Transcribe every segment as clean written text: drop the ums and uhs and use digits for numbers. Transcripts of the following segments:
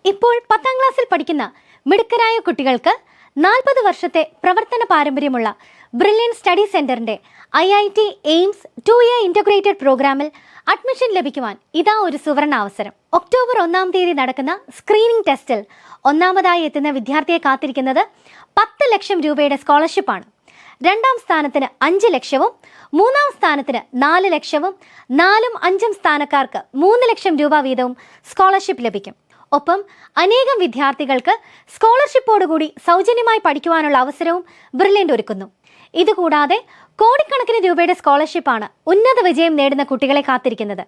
ഇപ്പോൾ 10ാം ക്ലാസ്സിൽ പഠിക്കുന്ന മിടുക്കരായ കുട്ടികൾക്ക് 40 വർഷത്തെ പ്രവർത്തന പാരമ്പര്യമുള്ള ബ്രില്യൻ സ്റ്റഡി സെന്ററിന്റെ IIT എയിംസ് 2-year ഇന്റഗ്രേറ്റഡ് പ്രോഗ്രാമിൽ അഡ്മിഷൻ ലഭിക്കുവാൻ ഇതാ ഒരു സുവർണ അവസരം. ഒക്ടോബർ 1-ാം തീയതി നടക്കുന്ന സ്ക്രീനിംഗ് ടെസ്റ്റിൽ ഒന്നാമതായി എത്തുന്ന വിദ്യാർത്ഥിയെ കാത്തിരിക്കുന്നത് 10 ലക്ഷം രൂപയുടെ സ്കോളർഷിപ്പാണ്. 2ാം സ്ഥാനത്തിന് 5 ലക്ഷവും 3ാം സ്ഥാനത്തിന് 4 ലക്ഷവും 4ഉം 5ഉം സ്ഥാനക്കാർക്ക് 3 ലക്ഷം രൂപ വീതവും സ്കോളർഷിപ്പ് ലഭിക്കും. ഒപ്പം അനേകം വിദ്യാർത്ഥികൾക്ക് സ്കോളർഷിപ്പോടുകൂടി സൗജന്യമായി പഠിക്കുവാനുള്ള അവസരവും ബ്രില്യൻ്റ് ഒരുക്കുന്നു. ഇതുകൂടാതെ കോടിക്കണക്കിന് രൂപയുടെ സ്കോളർഷിപ്പാണ് ഉന്നത വിജയം നേടുന്ന കുട്ടികളെ കാത്തിരിക്കുന്നത്.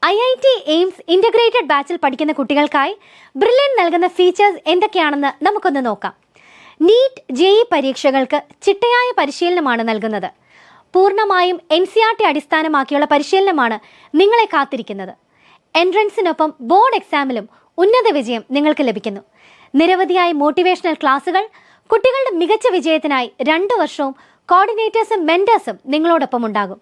IIT എയിംസ് ഇന്റഗ്രേറ്റഡ് ബാച്ചിൽ പഠിക്കുന്ന കുട്ടികൾക്കായി ബ്രില്യൻ്റ് നൽകുന്ന ഫീച്ചേഴ്സ് എന്തൊക്കെയാണെന്ന് നമുക്കൊന്ന് നോക്കാം. നീറ്റ് JEE പരീക്ഷകൾക്ക് ചിട്ടയായ പരിശീലനമാണ് നൽകുന്നത്. പൂർണ്ണമായും NCERT അടിസ്ഥാനമാക്കിയുള്ള പരിശീലനമാണ് നിങ്ങളെ കാത്തിരിക്കുന്നത്. എൻട്രൻസിനൊപ്പം ബോർഡ് എക്സാമിലും ഉന്നത വിജയം നിങ്ങൾക്ക് ലഭിക്കുന്നു. നിരവധിയായ മോട്ടിവേഷണൽ ക്ലാസുകൾ, കുട്ടികളുടെ മികച്ച വിജയത്തിനായി 2 വർഷവും കോർഡിനേറ്റേഴ്സും മെന്റേഴ്സും നിങ്ങളോടൊപ്പം ഉണ്ടാകും.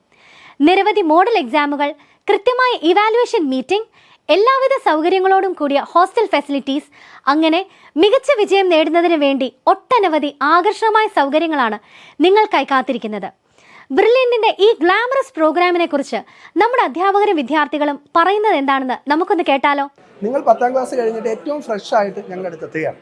നിരവധി മോഡൽ എക്സാമുകൾ, കൃത്യമായ ഇവാലുവേഷൻ മീറ്റിംഗ്, എല്ലാവിധ സൗകര്യങ്ങളോടും കൂടിയ ഹോസ്റ്റൽ ഫെസിലിറ്റീസ്, അങ്ങനെ മികച്ച വിജയം നേടുന്നതിന് വേണ്ടി ഒട്ടനവധി ആകർഷകമായ സൗകര്യങ്ങളാണ് നിങ്ങൾക്കായി കാത്തിരിക്കുന്നത്. ബ്രില്യൻറ്റിന്റെ ഈ ഗ്ലാമറസ് പ്രോഗ്രാമിനെ കുറിച്ച് നമ്മുടെ അധ്യാപകരും വിദ്യാർത്ഥികളും പറയുന്നത് എന്താണെന്ന് നമുക്കൊന്ന് കേട്ടാലോ. നിങ്ങൾ 10ാം ക്ലാസ് കഴിഞ്ഞിട്ട് ഏറ്റവും ഫ്രഷ് ആയിട്ട് ഞങ്ങളുടെ അടുത്ത് എത്തുകയാണ്.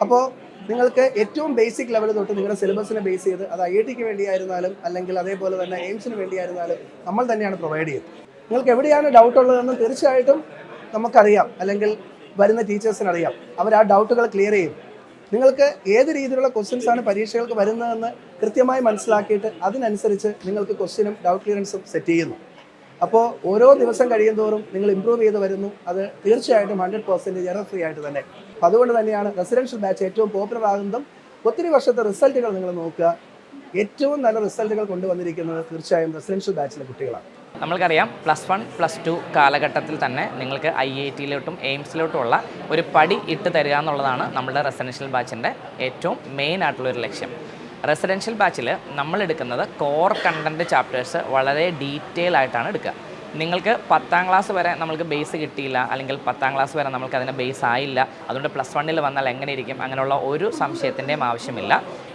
അപ്പോൾ നിങ്ങൾക്ക് ഏറ്റവും ബേസിക് ലെവൽ തൊട്ട് നിങ്ങളുടെ സിലബസിനെ ബേസ് ചെയ്ത് അത് IITക്ക് വേണ്ടിയായിരുന്നാലും അല്ലെങ്കിൽ അതേപോലെ തന്നെ എയിംസിന് വേണ്ടിയായിരുന്നാലും നമ്മൾ തന്നെയാണ് പ്രൊവൈഡ് ചെയ്യുന്നത്. നിങ്ങൾക്ക് എവിടെയാണ് ഡൗട്ട് ഉള്ളതെന്ന് തീർച്ചയായിട്ടും നമുക്കറിയാം, അല്ലെങ്കിൽ വരുന്ന ടീച്ചേഴ്സിന് അറിയാം. അവർ ആ ഡൗട്ടുകൾ ക്ലിയർ ചെയ്യും. നിങ്ങൾക്ക് ഏത് രീതിയിലുള്ള ക്വസ്റ്റ്യൻസാണ് പരീക്ഷകൾക്ക് വരുന്നതെന്ന് കൃത്യമായി മനസ്സിലാക്കിയിട്ട് അതിനനുസരിച്ച് നിങ്ങൾക്ക് ക്വസ്റ്റ്യനും ഡൗട്ട് ക്ലിയറൻസും സെറ്റ് ചെയ്യുന്നു. അപ്പോൾ ഓരോ ദിവസം കഴിയുന്തോറും നിങ്ങൾ ഇമ്പ്രൂവ് ചെയ്ത് വരുന്നു. അത് തീർച്ചയായിട്ടും 100% എറർ ഫ്രീ ആയിട്ട് തന്നെ. അപ്പോൾ അതുകൊണ്ട് തന്നെയാണ് റെസിഡൻഷ്യൽ ബാച്ച് ഏറ്റവും പോപ്പുലർ ആകുന്നതും. ഒത്തിരി വർഷത്തെ റിസൾട്ടുകൾ നിങ്ങൾ നോക്കുക, ഏറ്റവും നല്ല റിസൾട്ടുകൾ കൊണ്ടുവന്നിരിക്കുന്നത് തീർച്ചയായും റെസിഡൻഷ്യൽ ബാച്ചിലെ കുട്ടികളാണ്. നമ്മൾക്കറിയാം +1 +2 കാലഘട്ടത്തിൽ തന്നെ നിങ്ങൾക്ക് IITയിലോട്ടും എയിംസിലോട്ടുമുള്ള ഒരു പടി ഇട്ട് തരിക എന്നുള്ളതാണ് നമ്മുടെ റെസിഡൻഷ്യൽ ബാച്ചിൻ്റെ ഏറ്റവും മെയിൻ ആയിട്ടുള്ളൊരു ലക്ഷ്യം. റെസിഡൻഷ്യൽ ബാച്ചിൽ നമ്മൾ എടുക്കുന്നത് കോർ കണ്ടൻറ്റ് ചാപ്റ്റേഴ്സ് വളരെ ഡീറ്റെയിൽ ആയിട്ടാണ് എടുക്കുക. നിങ്ങൾക്ക് 10ാം ക്ലാസ് വരെ നമ്മൾക്ക് ബേസ് കിട്ടിയില്ല, അല്ലെങ്കിൽ 10ാം ക്ലാസ് വരെ നമ്മൾക്ക് അതിന് ബേസ് ആയില്ല, അതുകൊണ്ട് +1 വന്നാൽ എങ്ങനെ ഇരിക്കും, അങ്ങനെയുള്ള ഒരു സംശയത്തിൻ്റെയും ആവശ്യമില്ല.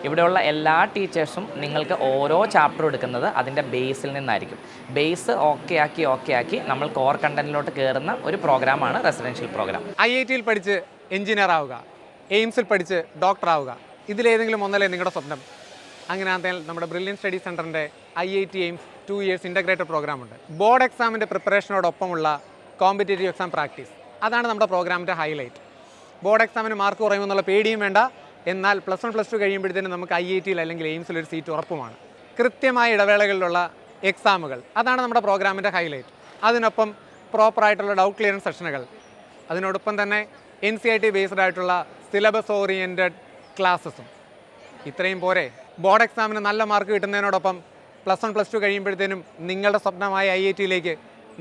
ഇവിടെയുള്ള എല്ലാ ടീച്ചേഴ്സും നിങ്ങൾക്ക് ഓരോ ചാപ്റ്ററും എടുക്കുന്നത് അതിൻ്റെ ബേസിൽ നിന്നായിരിക്കും. ബേസ് ഓക്കെ ആക്കി നമ്മൾ കോർ കണ്ടൻറ്റിലോട്ട് കയറുന്ന ഒരു പ്രോഗ്രാമാണ് റെസിഡൻഷ്യൽ പ്രോഗ്രാം. IITയിൽ പഠിച്ച് എഞ്ചിനീയർ ആവുക, എയിംസിൽ പഠിച്ച് ഡോക്ടർ ആവുക, ഇതിലേതെങ്കിലും ഒന്നല്ലേ നിങ്ങളുടെ സ്വപ്നം? അങ്ങനെയാണെങ്കിൽ നമ്മുടെ ബ്രില്യൻ സ്റ്റഡി സെൻറ്ററിൻ്റെ IIT AIIMS 2 years integrated programme ഉണ്ട്. ബോർഡ് എക്സാമിൻ്റെ പ്രിപ്പറേഷനോടൊപ്പമുള്ള കോമ്പറ്റേറ്റീവ് എക്സാം പ്രാക്ടീസ്, അതാണ് നമ്മുടെ പ്രോഗ്രാമിൻ്റെ ഹൈലൈറ്റ്. ബോർഡ് എക്സാമിന് മാർക്ക് കുറയുമെന്നുള്ള പേടിയും വേണ്ട. എന്നാൽ +1 +2 കഴിയുമ്പോഴത്തേനും നമുക്ക് IITയിൽ അല്ലെങ്കിൽ എയിംസിൽ ഒരു സീറ്റ് ഉറപ്പുമാണ്. കൃത്യമായ ഇടവേളകളിലുള്ള എക്സാമുകൾ, അതാണ് നമ്മുടെ പ്രോഗ്രാമിൻ്റെ ഹൈലൈറ്റ്. അതിനൊപ്പം പ്രോപ്പറായിട്ടുള്ള ഡൗട്ട് ക്ലിയറൻസ് സെഷനുകൾ, അതിനോടൊപ്പം തന്നെ NCERT ബേസ്ഡ് ആയിട്ടുള്ള സിലബസ് ഓറിയൻറ്റഡ് ക്ലാസ്സസും. ഇത്രയും പോരെ? ബോർഡ് എക്സാമിന് നല്ല മാർക്ക് കിട്ടുന്നതിനോടൊപ്പം +1 +2 കഴിയുമ്പോഴത്തേനും നിങ്ങളുടെ സ്വപ്നമായ IITയിലേക്ക്,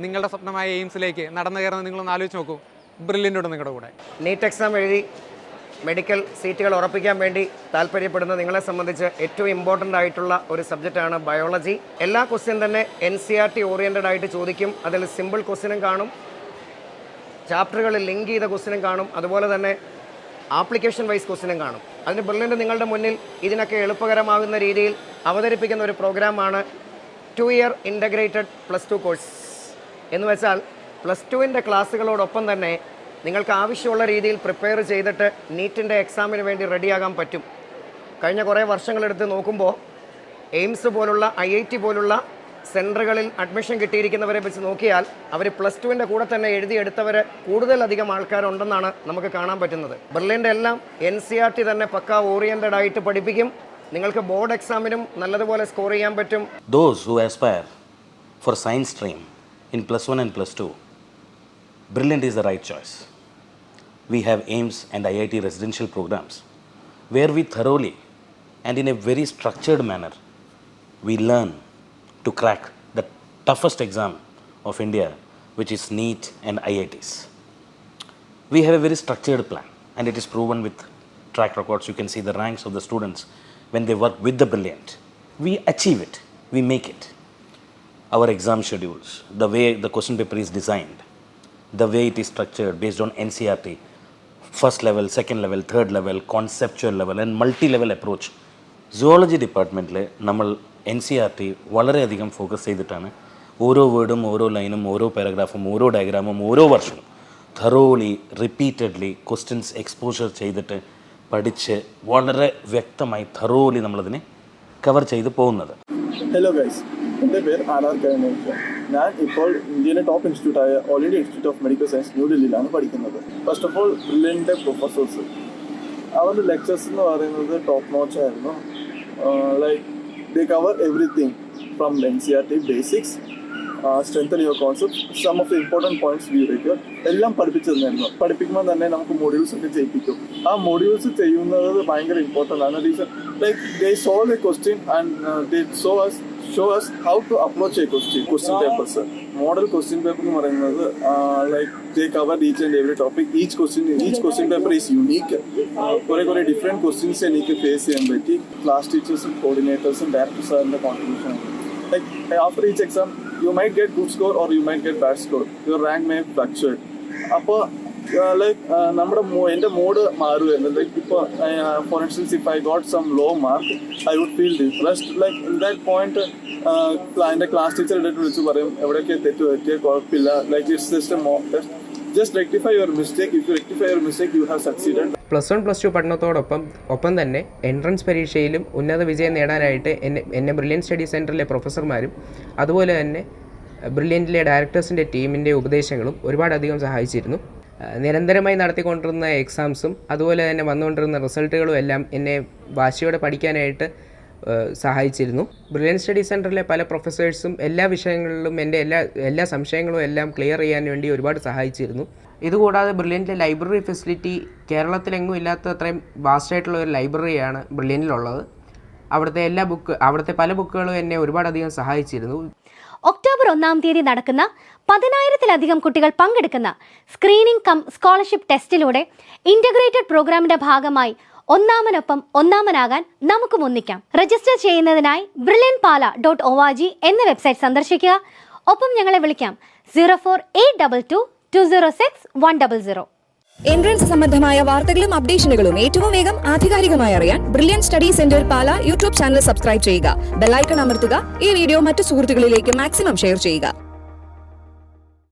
നിങ്ങളുടെ സ്വപ്നമായ എയിംസിലേക്ക് നടന്നു കയറുന്നത് നിങ്ങളൊന്ന് ആലോചിച്ച് നോക്കൂ. ബ്രില്യൻ്റ് നിങ്ങളുടെ കൂടെ. നീറ്റ് എക്സാം എഴുതി മെഡിക്കൽ സീറ്റുകൾ ഉറപ്പിക്കാൻ വേണ്ടി താല്പര്യപ്പെടുന്ന നിങ്ങളെ സംബന്ധിച്ച് ഏറ്റവും ഇമ്പോർട്ടൻ്റ് ആയിട്ടുള്ള ഒരു സബ്ജക്റ്റാണ് ബയോളജി. എല്ലാ ക്വസ്റ്റ്യൻ തന്നെ NCERT ഓറിയൻറ്റഡ് ആയിട്ട് ചോദിക്കും. അതിൽ സിമ്പിൾ ക്വസ്റ്റ്യനും കാണും, ചാപ്റ്ററുകളിൽ ലിങ്ക് ചെയ്ത ക്വസ്റ്റ്യനും കാണും, അതുപോലെ തന്നെ ആപ്ലിക്കേഷൻ വൈസ് ക്വസ്റ്റ്യനും കാണും. അതിന് ബ്രില്യൻ്റ് നിങ്ങളുടെ മുന്നിൽ ഇതിനൊക്കെ എളുപ്പകരമാകുന്ന രീതിയിൽ അവതരിപ്പിക്കുന്ന ഒരു പ്രോഗ്രാമാണ് 2 year ഇൻ്റഗ്രേറ്റഡ് +2 കോഴ്സ്. എന്ന് വെച്ചാൽ +2ൻ്റെ ക്ലാസ്സുകളോടൊപ്പം തന്നെ നിങ്ങൾക്ക് ആവശ്യമുള്ള രീതിയിൽ പ്രിപ്പയർ ചെയ്തിട്ട് നീറ്റിൻ്റെ എക്സാമിന് വേണ്ടി റെഡിയാകാൻ പറ്റും. കഴിഞ്ഞ കുറേ വർഷങ്ങളെടുത്ത് നോക്കുമ്പോൾ എയിംസ് പോലുള്ള IIT പോലുള്ള സെൻറ്ററുകളിൽ അഡ്മിഷൻ കിട്ടിയിരിക്കുന്നവരെ വെച്ച് നോക്കിയാൽ അവർ +2ൻ്റെ കൂടെ തന്നെ എഴുതിയെടുത്തവർ കൂടുതലധികം ആൾക്കാരുണ്ടെന്നാണ് നമുക്ക് കാണാൻ പറ്റുന്നത്. ബ്രില്യൻ്റ് എല്ലാം NCERT തന്നെ പക്കാ ഓറിയൻറ്റഡ് ആയിട്ട് പഠിപ്പിക്കും. നിങ്ങൾക്ക് ബോർഡ് എക്സാമിനും നല്ലതുപോലെ സ്കോർ ചെയ്യാൻ പറ്റും. Those who aspire for science stream in +1 and +2, Brilliant is the right choice. We have AIMS and IIT residential programs where we thoroughly and in a very structured manner we learn to crack the toughest exam of India, which is NEET and IITs. We have a very structured plan and it is proven with track records. You can see the ranks of the students when they work with the Brilliant. We achieve it, we make it. Our exam schedules, the way the question paper is designed, the way it is structured based on NCERT, first level, second level, third level, conceptual level and multi-level approach. Zoology department നമ്മൾ NCERT വളരെയധികം focus ചെയ്തിട്ടാണ് ഓരോ വേർഡും ഓരോ ലൈനും ഓരോ പാരഗ്രാഫും ഓരോ ഡയഗ്രാമും ഓരോ വർഷവും thoroughly, repeatedly ക്വസ്റ്റ്യൻസ് എക്സ്പോഷർ ചെയ്തിട്ട് പഠിച്ച് വളരെ വ്യക്തമായി thoroughly നമ്മളതിനെ കവർ ചെയ്ത് പോകുന്നത്. ഹലോ ഗൈസ്, എൻ്റെ പേര് ആർ കരുണേഷ്. ഞാൻ ഇപ്പോൾ ഇന്ത്യയിലെ ടോപ്പ് ഇൻസ്റ്റിറ്റ്യൂട്ടായ All India Institute of Medical Science ന്യൂഡൽഹിയിലാണ് പഠിക്കുന്നത്. ഫസ്റ്റ് ഓഫ് ഓൾ ബ്രില്യൻ്റെ പ്രൊഫസേഴ്സ്, അവരുടെ ലെക്ചേഴ്സ് എന്ന് പറയുന്നത് ടോപ്പ് നോച്ച് ആയിരുന്നു. Like they cover everything from NCERT ബേസിക്സ്, strengthen your concepts, some of the important points we require എല്ലാം പഠിപ്പിച്ചു തന്നായിരുന്നു. പഠിപ്പിക്കുമ്പോൾ തന്നെ നമുക്ക് മോഡ്യൂൾസ് ഒക്കെ ചെയ്യിപ്പിക്കും. ആ മോഡ്യൂൾസ് ചെയ്യുന്നത് ഭയങ്കര ഇമ്പോർട്ടൻ്റ് ആണ്. Reason like they solve A question and they show us how to approach a question papers. Model question paper എന്ന് പറയുന്നത് like they cover each and every topic. Each question paper is unique. കുറേ different questions എനിക്ക് face ചെയ്യാൻ പറ്റി. Class ടീച്ചേഴ്സും കോർഡിനേറ്റേഴ്സും director സാറിൻ്റെ contribution. Like after each exam, you might get good score or you might get bad score. Your rank may fluctuate. അപ്പോൾ നമ്മുടെ എൻ്റെ mode മാറുമായിരുന്നു. ലൈക്ക് ഇപ്പോൾ for instance if I got some low mark I would feel depressed. Like in that point എൻ്റെ class teacher എടുത്ത് വിളിച്ച് പറയും എവിടെയൊക്കെ തെറ്റ് പറ്റിയ കുഴപ്പമില്ല. Like it's just a mock test. Just rectify your mistake. If you rectify your mistake, you have succeeded. +1 +2 പഠനത്തോടൊപ്പം തന്നെ എൻട്രൻസ് പരീക്ഷയിലും ഉന്നത വിജയം നേടാനായിട്ട് എന്നെ ബ്രില്യൻ സ്റ്റഡി സെൻറ്ററിലെ പ്രൊഫസർമാരും അതുപോലെ തന്നെ ബ്രില്യൻറ്റിലെ ഡയറക്ടേഴ്സിൻ്റെ ടീമിൻ്റെ ഉപദേശങ്ങളും ഒരുപാടധികം സഹായിച്ചിരുന്നു. നിരന്തരമായി നടത്തിക്കൊണ്ടിരുന്ന എക്സാംസും അതുപോലെ തന്നെ വന്നുകൊണ്ടിരുന്ന റിസൾട്ടുകളും എല്ലാം എന്നെ വാശിയോടെ പഠിക്കാനായിട്ട് സഹായിച്ചിരുന്നു. ബ്രില്യൻ സ്റ്റഡി സെൻറ്ററിലെ പല പ്രൊഫസേഴ്സും എല്ലാ വിഷയങ്ങളിലും എൻ്റെ എല്ലാ സംശയങ്ങളും എല്ലാം ക്ലിയർ ചെയ്യാൻ വേണ്ടി ഒരുപാട് സഹായിച്ചിരുന്നു. ഇതുകൂടാതെ ബ്രില്യൻറ്റിലെ ലൈബ്രറി ഫെസിലിറ്റി കേരളത്തിലെങ്ങും ഇല്ലാത്ത അത്രയും വാസ്റ്റായിട്ടുള്ള ഒരു ലൈബ്രറിയാണ് ബ്രില്യൻറ്റിലുള്ളത്. അവിടുത്തെ പല ബുക്കുകളും എന്നെ ഒരുപാടധികം സഹായിച്ചിരുന്നു. ഒക്ടോബർ 1-ാം തീയതി നടക്കുന്ന 10,000-ത്തിലധികം കുട്ടികൾ പങ്കെടുക്കുന്ന സ്ക്രീനിംഗ് കം സ്കോളർഷിപ്പ് ടെസ്റ്റിലൂടെ ഇന്റഗ്രേറ്റഡ് പ്രോഗ്രാമിന്റെ ഭാഗമായി ഒന്നാമനൊപ്പം ഒന്നാമനാകാൻ നമുക്ക് ഒന്നിക്കാം. രജിസ്റ്റർ ചെയ്യുന്നതിനായി brilliantpala.org എന്ന വെബ്സൈറ്റ് സന്ദർശിക്കുക. ഒപ്പം ഞങ്ങളെ വിളിക്കാം 04822206 എൻട്രൻസ് സംബന്ധമായ വാർത്തകളും അപ്ഡേഷനുകളും ഏറ്റവും വേഗം ആധികാരികമായി അറിയാൻ ബ്രില്യൻ സ്റ്റഡി സെന്റർ പാല യൂട്യൂബ് ചാനൽ സബ്സ്ക്രൈബ് ചെയ്യുക. ബെല്ലൈക്കൺ അമർത്തുക. ഈ വീഡിയോ മറ്റു സുഹൃത്തുക്കളിലേക്ക് മാക്സിമം ഷെയർ ചെയ്യുക.